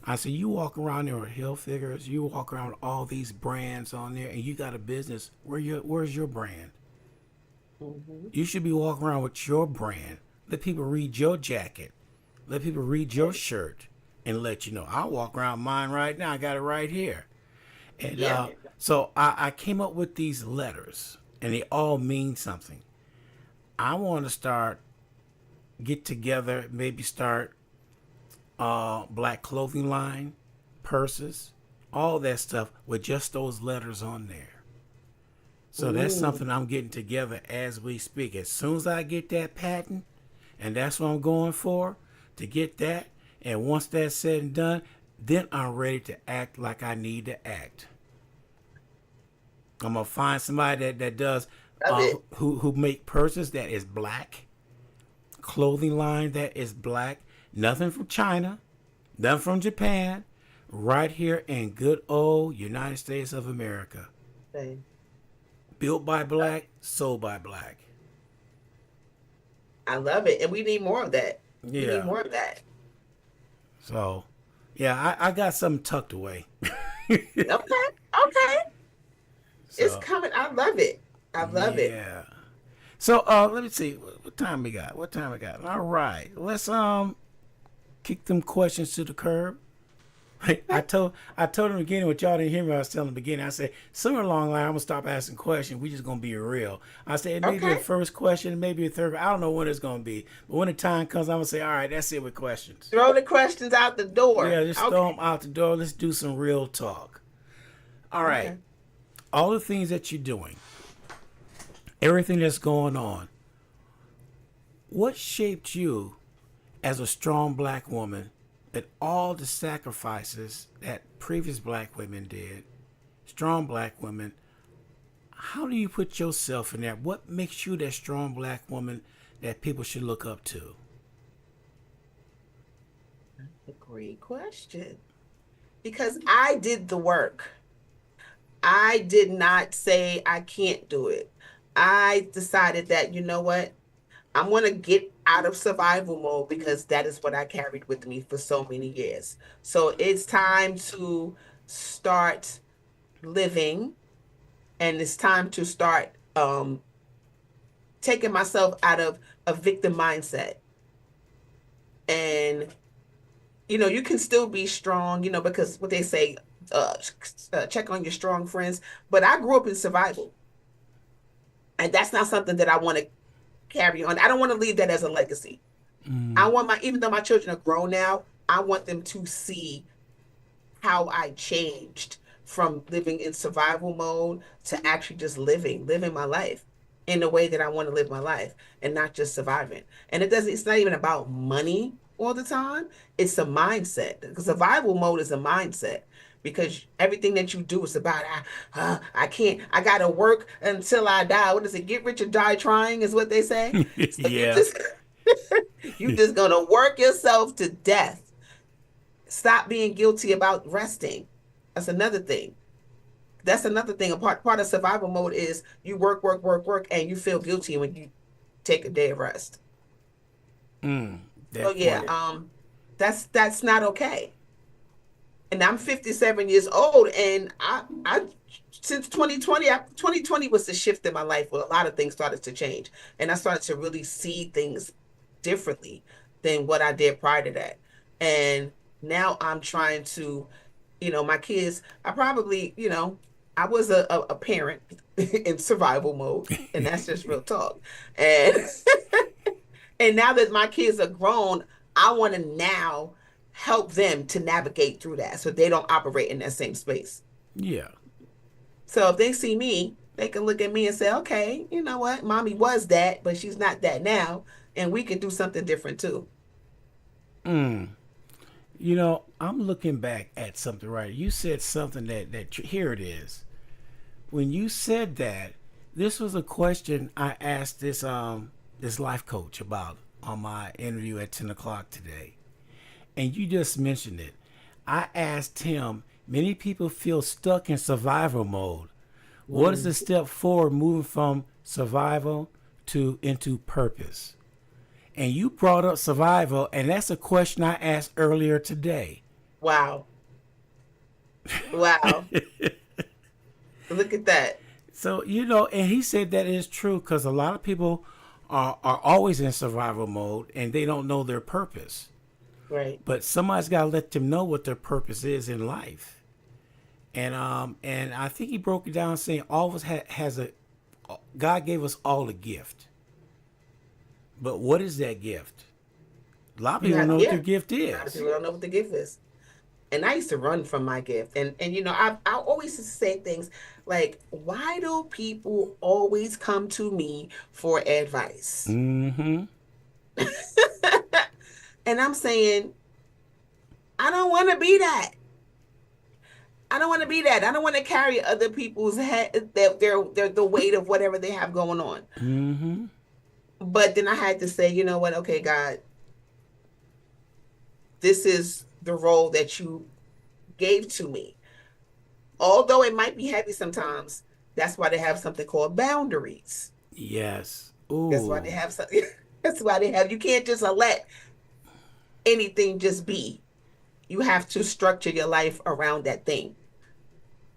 I said, you walk around there with Hill Figures, you walk around with all these brands on there, and you got a business. Where's your brand? Mhm. You should be walking around with your brand. Let people read your jacket. Let people read your shirt and let you know. I walk around mine right now. I got it right here. And Yeah. so I came up with these letters, and they all mean something. I want to get together, maybe start black clothing line, purses, all that stuff with just those letters on there. So that's Ooh, something I'm getting together as we speak. As soon as I get that patent, and that's what I'm going for, to get that, and once that's said and done, then I'm ready to act like I need to act. I'm gonna find somebody that does love it. who make purses that is black, clothing line that is black, nothing from China, nothing from Japan, right here in good old United States of America. Same. Built by black, sold by black. I love it. And we need more of that. We need Yeah. more of that. So, yeah, I got something tucked away. Okay. Okay. It's So, coming. I love it. I love it. yeah. So, let me see what time we got. What time we got? All right, let's kick them questions to the curb. I told him beginning what y'all didn't hear me. I was telling the beginning. I said somewhere along the line I'm gonna stop asking questions. We just gonna be real. I said it may be a Okay. first question, maybe a third. I don't know when it's gonna be, but when the time comes, I'm gonna say, all right, that's it with questions. Throw the questions out the door. Yeah, just throw Okay. them out the door. Let's do some real talk. All right, Okay. all the things that you're doing, everything that's going on. What shaped you as a strong black woman? That all the sacrifices that previous black women did, strong black women, how do you put yourself in there? What makes you that strong black woman that people should look up to? A great question. Because I did the work. I did not say I can't do it. I decided that, you know what? I'm going to get out of survival mode because that is what I carried with me for so many years. So it's time to start living, and it's time to start taking myself out of a victim mindset. And you can still be strong, because what they say, check on your strong friends. But I grew up in survival, and that's not something that I want to carry on. I don't want to leave that as a legacy. I Mm, want even though my children are grown now, I want them to see how I changed from living in survival mode to actually just living my life in the way that I want to live my life and not just surviving. And it's not even about money all the time. It's a mindset. Because survival mode is a mindset because everything that you do is about, I can't, I got to work until I die. What is it? Get rich or die trying is what they say. So yeah. you just going to work yourself to death. Stop being guilty about resting. That's another thing. That's another thing. A part of survival mode is you work, work, work, work, and you feel guilty when you take a day of rest. Mm, So that yeah, part. that's not okay. And I'm 57 years old, and I since 2020 was the shift in my life where a lot of things started to change, and I started to really see things differently than what I did prior to that. And now I'm trying to, my kids, I probably, I was a parent in survival mode, and that's just real talk. And and now that my kids are grown, I want to now help them to navigate through that so they don't operate in that same space. Yeah. So if they see me, they can look at me and say, okay, you know what? Mommy was that, but she's not that now. And we can do something different too. Mm. I'm looking back at something, right? You said something here it is. When you said that, this was a question I asked this life coach about on my interview at 10 o'clock today, and you just mentioned it. I asked him, many people feel stuck in survival mode. What is the Mm. step forward moving from survival to into purpose? And you brought up survival, and that's a question I asked earlier today. Wow. Wow. Look at that. So, and he said that is true because a lot of people are always in survival mode and they don't know their purpose. Right. But somebody's got to let them know what their purpose is in life. And I think he broke it down saying all of us has a God gave us all a gift. But what is that gift? A lot of You people don't have, know what their yeah. gift A lot of is. people don't know what the gift is. And I used to run from my gift. And I always used to say things like, why do people always come to me for advice? Mm-hmm. And I'm saying, I don't want to be that. I don't want to be that. I don't want to carry other people's head, their the weight of whatever they have going on. Mm-hmm. But then I had to say, you know what? Okay, God, this is the role that you gave to me. Although it might be heavy sometimes, that's why they have something called boundaries. Yes. That's why they Ooh. have something. That's why they have. You can't just let anything just be. You have to structure your life around that thing.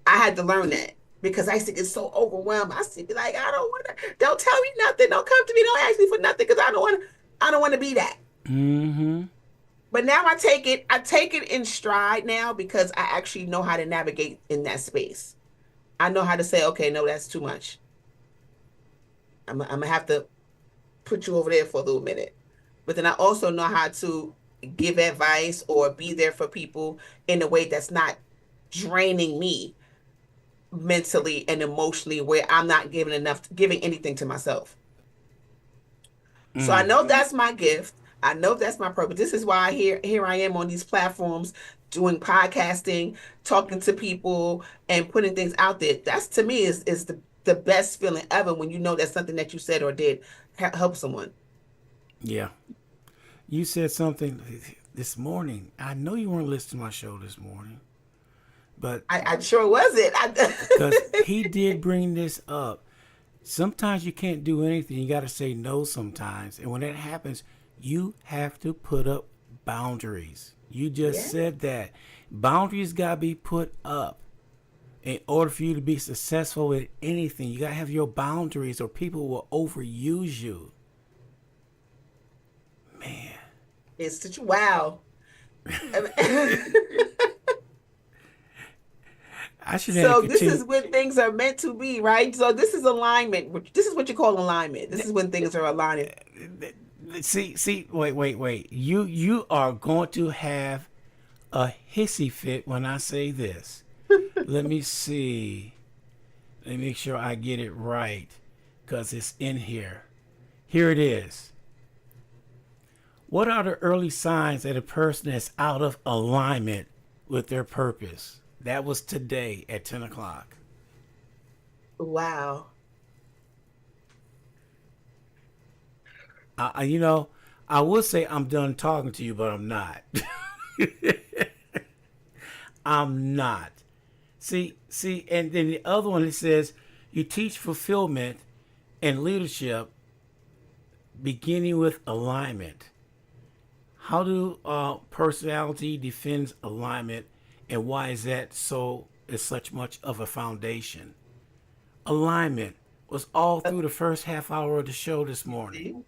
I had to learn that because I used to get so overwhelmed. I used to be like, I don't want to. Don't tell me nothing. Don't come to me. Don't ask me for nothing because I don't want to. I don't want to be that. Mm-hmm. But now I take it. I take it in stride now because I actually know how to navigate in that space. I know how to say, okay, no, that's too much. I'm gonna have to put you over there for a little minute. But then I also know how to give advice or be there for people in a way that's not draining me mentally and emotionally, where I'm not giving anything to myself. So I Mm. know that's my gift. I know that's my purpose. This is why here I am on these platforms doing podcasting, talking to people and putting things out there. That's to me is the best feeling ever when you know that something that you said or did help someone. Yeah. You said something this morning. I know you weren't listening to my show this morning, but I sure was it. because he did bring this up. Sometimes you can't do anything. You got to say no sometimes. And when that happens, you have to put up boundaries. You just Yeah, said that. Boundaries got to be put up in order for you to be successful with anything. You got to have your boundaries or people will overuse you. Man. it's such wow. I should have So this is continued. when things are meant to be, right? So this is alignment. This is what you call alignment. This is when things are aligning. See, wait. You are going to have a hissy fit when I say this. Let me see. Let me make sure I get it right, because it's in here. Here it is. What are the early signs that a person is out of alignment with their purpose? That was today at 10 o'clock. Wow. You know, I would say I'm done talking to you, but I'm not. I'm not. See, and then the other one, it says you teach fulfillment and leadership beginning with alignment. How do personality defends alignment, and why is that so? Is such much of a foundation? Alignment was all through the first half hour of the show this morning.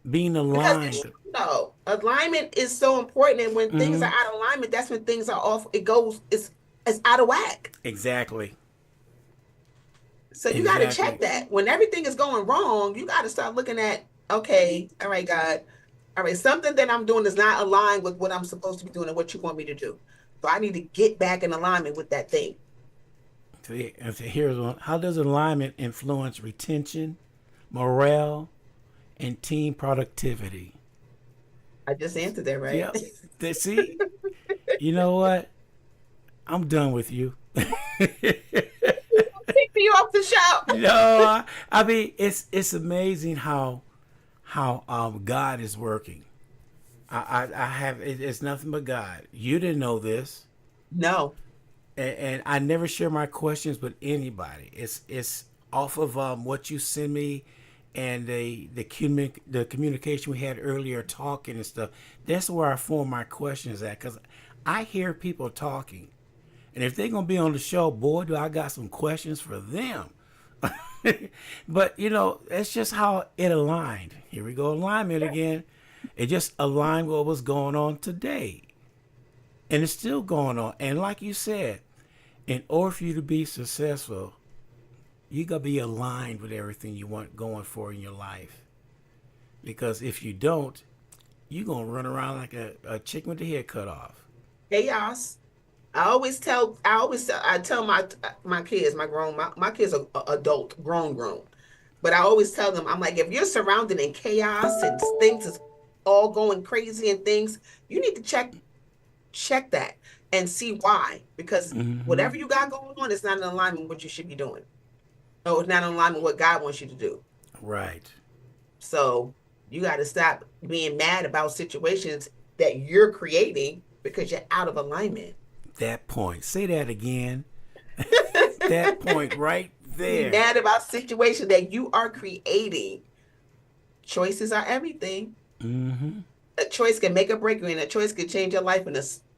Being Because aligned. no, alignment is so important. And when things are Hmm. out of alignment, that's when things are off. It's out of whack. Exactly. So you got to check Exactly. that. When everything is going wrong, you got to start looking at, okay, all right, God, all right, something that I'm doing is not aligned with what I'm supposed to be doing and what you want me to do. So I need to get back in alignment with that thing. So here's one. How does alignment influence retention, morale, and team productivity? I just answered that, right? Yep. See, you know what? I'm done with you. Pick me off the show. No, I mean it's amazing how God is working. I have it's nothing but God. You didn't know this, No. and I never share my questions with anybody. It's off of what you send me, and the communication we had earlier, talking and stuff. That's where I form my questions at, because I hear people talking, and if they're gonna be on the show, boy, do I got some questions for them. But you know, that's just how it aligned. Here we go, alignment again. It just aligned with what was going on today, and it's still going on. And like you said, in order for you to be successful, you gotta be aligned with everything you want going for in your life. Because if you don't, you're gonna run around like a chicken with the head cut off. Chaos. I tell my kids, my kids are adult, grown. But I always tell them, I'm like, if you're surrounded in chaos and things is all going crazy and things, you need to check that and see why. Because Mm-hmm. whatever you got going on, it's not in alignment with what you should be doing. No, it's not in alignment with what God wants you to do. Right. So you got to stop being mad about situations that you're creating because you're out of alignment. That point. Say that again. That point right Be there. mad about situations that you are creating. Choices are everything. Mm-hmm. A choice can make or break you, and a choice could change your life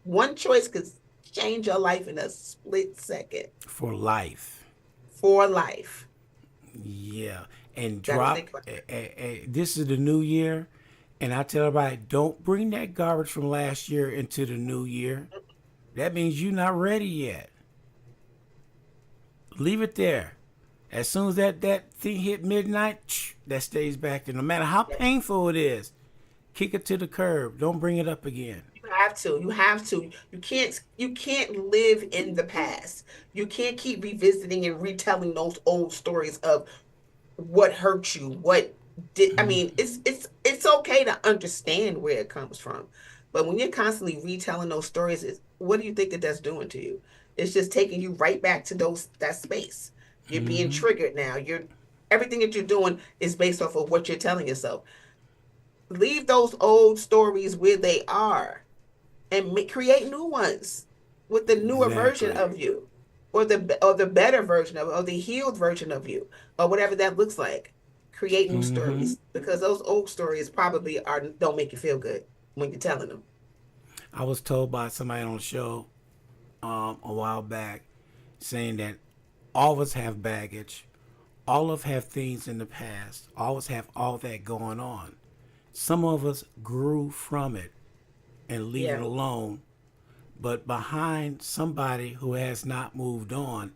one choice could change your life in a split second For life. for life. Yeah. And Got to drop. think about that. This is the new year, and I tell everybody, don't bring that garbage from last year into the new year. That means you're not ready yet. Leave it there. As soon as that thing hit midnight, that stays back there. No matter how Yeah. painful it is, kick it to the curb. Don't bring it up again. You have to. You have to. You can't live in the past. You can't keep revisiting and retelling those old stories of what hurt you, what did I mean, it's okay to understand where it comes from. But when you're constantly retelling those stories, what do you think that that's doing to you? It's just taking you right back to that space. You're being Mm-hmm. triggered now. You're Everything that you're doing is based off of what you're telling yourself. Leave those old stories where they are and create new ones with the newer version Exactly. of you, or the better version of, or the healed version of you, or whatever that looks like. Create new Mm-hmm. stories because those old stories probably are don't make you feel good when you're telling them. I was told by somebody on the show a while back saying that all of us have baggage, all of us have things in the past, all of us have all that going on. Some of us grew from it and leave it Yeah. alone, But behind somebody who has not moved on,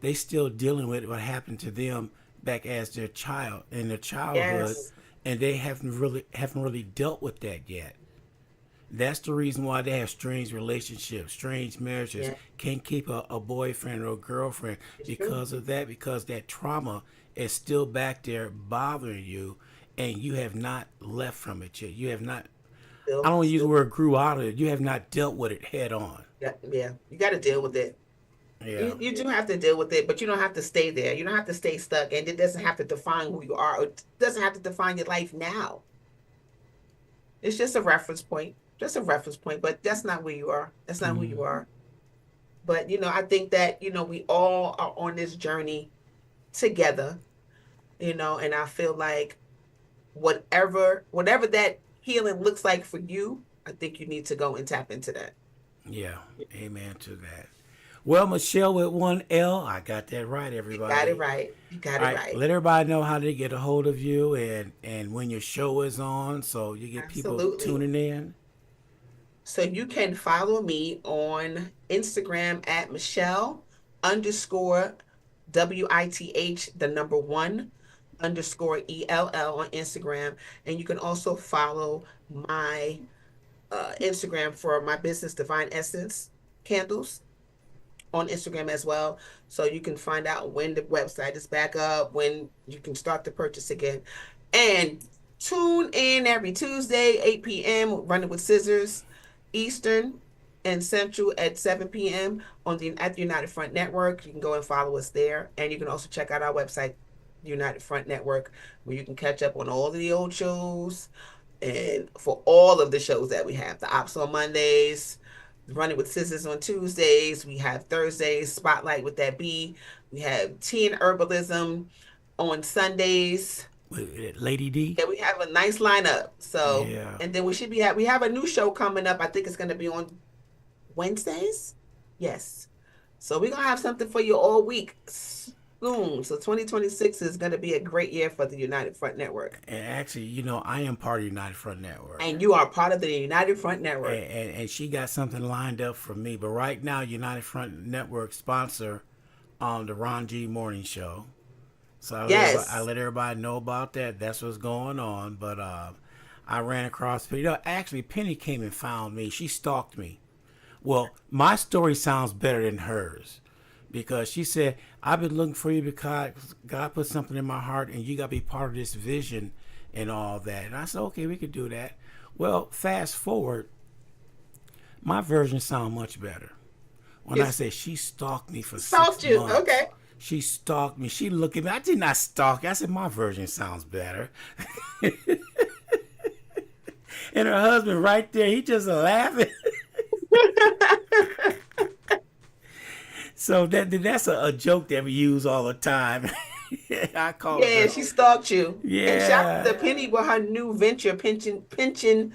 they still dealing with what happened to them back as their child in their childhood, Yes. and they haven't really dealt with that yet. That's the reason why they have strange relationships, strange marriages, Yeah. can't keep a boyfriend or a girlfriend It's true. because of that, because that trauma is still back there bothering you, and you have not left from it yet. You have not, I Still, don't want to use the still. word grew out of it, you have not dealt with it head on. Yeah. Yeah. You got to deal with it. Yeah. You do have to deal with it, but you don't have to stay there. You don't have to stay stuck, and it doesn't have to define who you are. Or it doesn't have to define your life now. It's just a reference point, just a reference point. But that's not where you are. That's not who you are. But I think that we all are on this journey together. And I feel like whatever that healing looks like for you, I think you need to go and tap into that. Yeah, amen to that. Well, Michelle with one L, I got that right, You got it everybody. right. You got All it right, right. let everybody know how to get a hold of you and when your show is on, so you get people Absolutely. tuning in. So you can follow me on Instagram at Michelle underscore WITH, the number one underscore ELL on Instagram. And you can also follow my Instagram for my business, Divine Essence Candles, on Instagram as well. So you can find out when the website is back up, when you can start the purchase again. And tune in every Tuesday, 8 p.m., Running with Scissors, Eastern and Central at 7 p.m. at the United Front Network. You can go and follow us there. And you can also check out our website, United Front Network, where you can catch up on all of the old shows and for all of the shows that we have. The Ops on Mondays, Running with Scissors on Tuesdays. We have Thursdays, Spotlight with that B. We have Tea and Herbalism on Sundays. Lady D. Yeah, we have a nice lineup. So, Yeah. and then we have a new show coming up. I think it's going to be on Wednesdays. Yes. So we're going to have something for you all week soon. So 2026 is going to be a great year for the United Front Network. And actually, I am part of United Front Network. And you are part of the United Front Network. And she got something lined up for me. But right now, United Front Network sponsor the Ron G Morning Show. So I Yes. let everybody know about that. That's what's going on. But I ran across Penny. Actually, Penny came and found me. She stalked me. Well, my story sounds better than hers because she said, I've been looking for you because God put something in my heart and you got to be part of this vision and all that. And I said, okay, we could do that. Well, fast forward, my version sounds much better. When I It's say she stalked me for stalked six you. months, Okay. she stalked me. She looked at me. I did not stalk. I said, my version sounds better. And her husband right there, he just laughing. So that's a joke that we use all the time. I call it Yeah, the, she stalked you. And shout out yeah, to Penny with her new venture, pension pennies.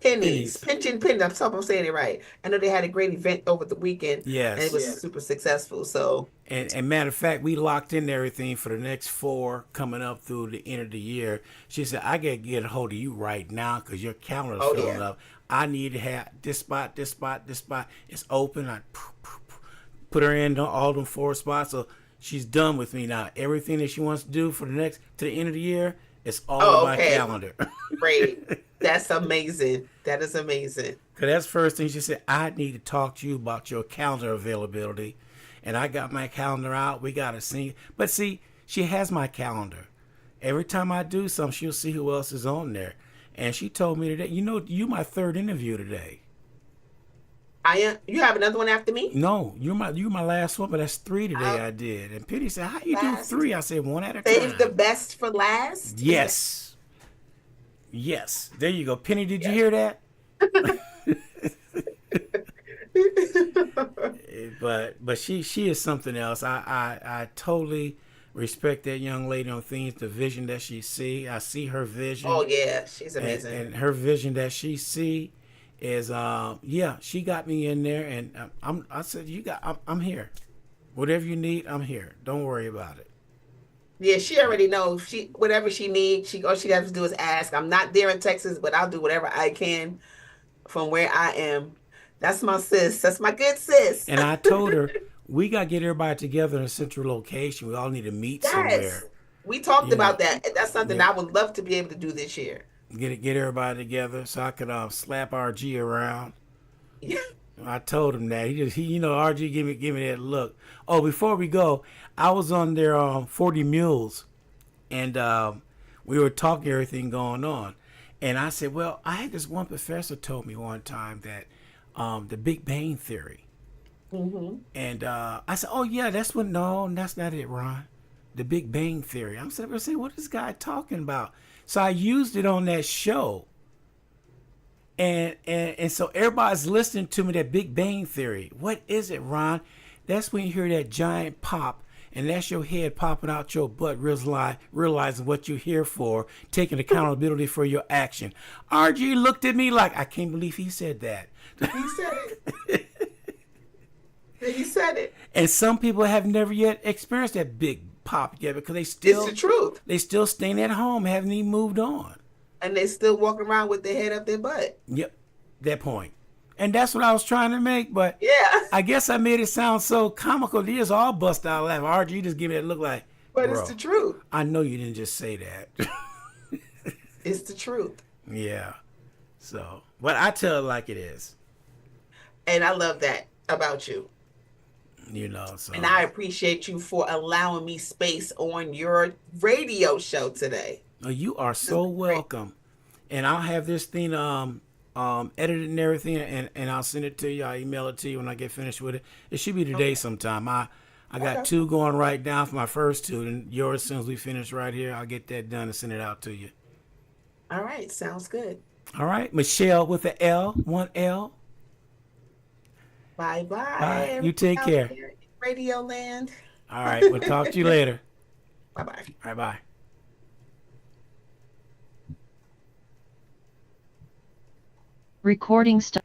pennies. Pension pennies. I'm saying it right. I know they had a great event over the weekend and it was Yes. super successful. So And matter of fact, we locked in everything for the next 4 coming up through the end of the year. She said, I got to get a hold of you right now because your calendar's oh filling yeah. up. I need to have this spot, this spot, this spot. It's open. I put her in all them 4 spots. So she's done with me now. Everything that she wants to do for to the end of the year, it's all in Oh, my okay. calendar. Great. That's amazing. That is amazing. Cause that's the first thing she said. I need to talk to you about your calendar availability, and I got my calendar out. We got to see, but see, she has my calendar. Every time I do something, she'll see who else is on there. And she told me today, you my 3rd interview today. I am. You have another one after me? No, you my last one, but that's 3 today I'll I did. And Penny said, how you do last. 3? I said, one at a Save the time. best for last. Is that Yes, yes. There you go, Penny. Did you yes? hear that? But she is something else. I totally respect that young lady on things, the vision that she see. I see her vision, Oh yeah, she's amazing. and her vision that she see is yeah. She got me in there, and I said I'm here. Whatever you need, I'm here. Don't worry about it. Yeah, she already knows. She whatever she needs, all she has to do is ask. I'm not there in Texas, but I'll do whatever I can from where I am That's my sis. That's my good sis. And I told her we got to get everybody together in a central location. We all need to meet Yes. somewhere. We talked You know, about that. That's something yeah, I would love to be able to do this year. get everybody together so I could slap RG around. Yeah. I told him that RG give me that look. Oh, before we go, I was on their 40 Mules, and we were talking everything going on, and I said, well, I had this one professor told me one time that the Big Bang Theory, and I said, oh yeah, that's what. No, that's not it, Ron. The Big Bang Theory. I'm saying, what is this guy talking about? So I used it on that show. And so everybody's listening to me, that Big Bang Theory. What is it, Ron? That's when you hear that giant pop, and that's your head popping out your butt, realizing what you're here for, taking accountability for your action. RG looked at me like, I can't believe he said that. He said it. He said it. And some people have never yet experienced that big pop yet because It's the truth. they still staying at home, haven't even moved on. And they still walking around with their head up their butt. Yep, that point. And that's what I was trying to make, but Yeah. I guess I made it sound so comical. They just all bust out laughing. RG just give me that look like, But bro, it's the truth. I know you didn't just say that. It's the truth. Yeah. So, but I tell it like it is. And I love that about you. So. And I appreciate you for allowing me space on your radio show today. Oh, you are so welcome. And I'll have this thing edited and everything, and I'll send it to you. I'll email it to you when I get finished with it. It should be today sometime. I got 2 going right now for my first 2, and yours, as soon as we finish right here, I'll get that done and send it out to you. All right. Sounds good. All right. Michelle with the L, 1 L. Bye-bye. Bye. You take care. Radio land. All right. We'll talk to you later. Bye-bye. All right. Bye. Recording stop.